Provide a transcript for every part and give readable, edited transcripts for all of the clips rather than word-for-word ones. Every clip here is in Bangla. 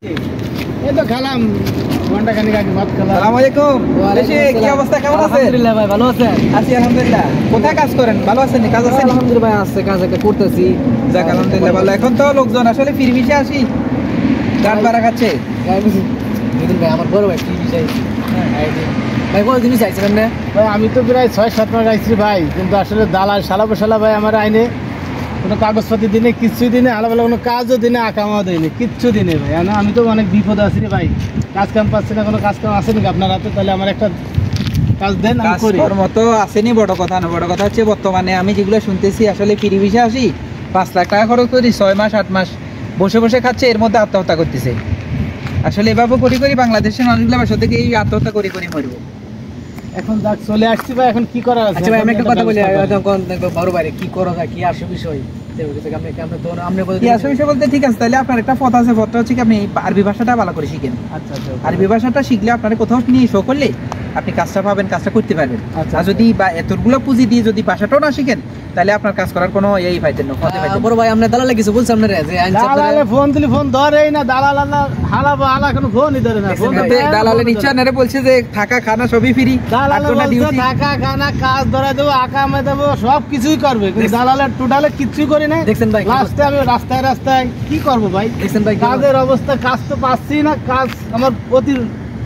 এই তো খেলাম ঘন্টা খানিক আগে ভাত খেলাম। আসসালামু আলাইকুম। কি অবস্থা, কেমন আছেন? আলহামদুলিল্লাহ ভাই, ভালো আছেন? আছি আলহামদুলিল্লাহ। কোথায় কাজ করেন? ভালো আছেন? কাজ আছে? আলহামদুলিল্লাহ ভাই, আছে কাজ একটা করতেছি। যাক আলহামদুলিল্লাহ ভালো। এখন তো লোকজন আসলে ফিরমিশে আসি গান বাড়া খাচ্ছে। দিদিন ভাই, আমার বড় ভাই কি বিষয় ভাই, বড় জিনিস চাইছিলেন না ভাই আমি তো প্রায় 6-7 মাস আইছি ভাই, কিন্তু আসলে দালাল শালা বসালা ভাই আমার আইনে কোনো কাগজপাতি দিনে কিচ্ছু দিনে, আলাদা কোনো কাজও দিনে, আকামাও দিনে, কিচ্ছু দিনে ভাই। আমি তো অনেক বিপদে আছি রে ভাই, কাজ কাম পাচ্ছি না। কোনো কাজ কাম আছে নাকি আপনার হাতে? তাহলে আমার একটা কাজ দেন, আমি করি। কাজকর্ম তো আসেনি, বড় কথা না। বড় কথা হচ্ছে বর্তমানে আমি যেগুলো শুনতেছি আসলে ফিরমিশে আসি 5 লাখ টাকা খরচ করি, 6 মাস 8 মাস বসে বসে খাচ্ছে, এর মধ্যে আত্মহত্যা করতেছে। আসলে এভাবে করি বাংলাদেশের মানুষগুলো বাসা থেকে এই আত্মহত্যা করি মরবো। এখন যাক চলে আসছি ভাই, এখন কি করার আছে? আচ্ছা ভাই, আমি একটা কথা বলি, বড় ভাই কি করা যায়, কি আসল বিষয় বলতে ঠিক আছে, তাহলে আপনার একটা পথ আছে। পথটা হচ্ছে কি, আপনি আরবি ভাষাটা ভালো করে শিখেন। আচ্ছা, আরবি ভাষাটা শিখলে আপনার কোথাও নিয়ে শো করলে আপনি কাজটা পাবেন, কাজটা করতে পারবেন। আর যদি এতগুলো পুঁজি দিয়ে যদি ভাষাটাও না শিখেন, তাহলে আপনার কাজ করার কোনো এই পাইতেন না। বড় ভাই, আমরা দালালে কিছু বলছি আপনারা যে দালালে ফোন দিলি ফোন ধরেই না, দালাল হালা কোনো ফোনই ধরে না। দালালের ইচ্ছা না বলছে যে থাকা খানা সবই ফ্রি, টাকা খানা কাজ ধরে দেবো, আকামে দেবো, সব কিছুই করবে, কিন্তু দালালের টোটালে কিছুই করি না। দেখছেন ভাই, লাস্টে আমি রাস্তায় কি করবো ভাই? দেখছেন ভাই, কাজের অবস্থা, কাজ তো পাচ্ছি না। কাজ আমার অতি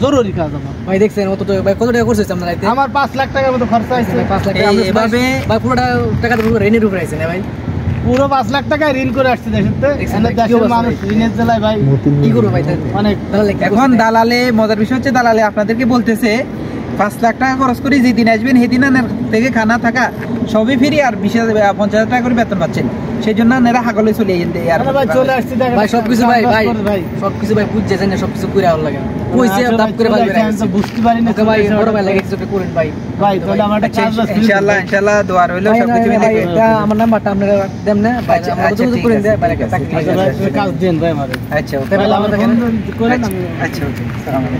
জরুরি কাজ আমার ভাই। দেখছেন কত টাকা করছে আপনার? আমার 5 লাখ টাকার মতো খরচা হয়েছে। 5 লাখ টাকা এভাবে ভাই, পুরোটা টাকা তো ঋণের উপরে আছে না ভাই? পুরো 5 লাখ টাকায় ঋণ করে আসছে দেশের মানুষ, ঋণের জেলায় ভাই কি করবো ভাই? অনেক এখন দালালে মজার বিষয় হচ্ছে, দালালে আপনাদেরকে বলতেছে 5 লাখ টাকা খরচ করি, যেদিন আসবেন সেদিন থেকে খানা থাকা সবই ফ্রি, আর 50,000 টাকা করে বেতন পাচ্ছেন। সেই জন্য এরা হাগলে চলে চলে আসছি ভাই। সবকিছু ভাই সবকিছু ভাই বুঝছে না, সবকিছু করে আর লাগে কইছে দাপ করে ভাই বুঝতে পারি না ভাই। বড় ভাই লাগে কিছু করেন ভাই। তাহলে আমার একটা কাজ আছে, ইনশাআল্লাহ দোয়া রইলো, সবকিছু মিলে এটা আমার নাম্বারটা আপনারা দেন না ভাই? আমরা তো করে দেন ভাই, কাজ দেন ভাই আমারে। আচ্ছা ওকে, তাহলে আমার ফোন করেন। আচ্ছা ওকে, আসসালামু আলাইকুম।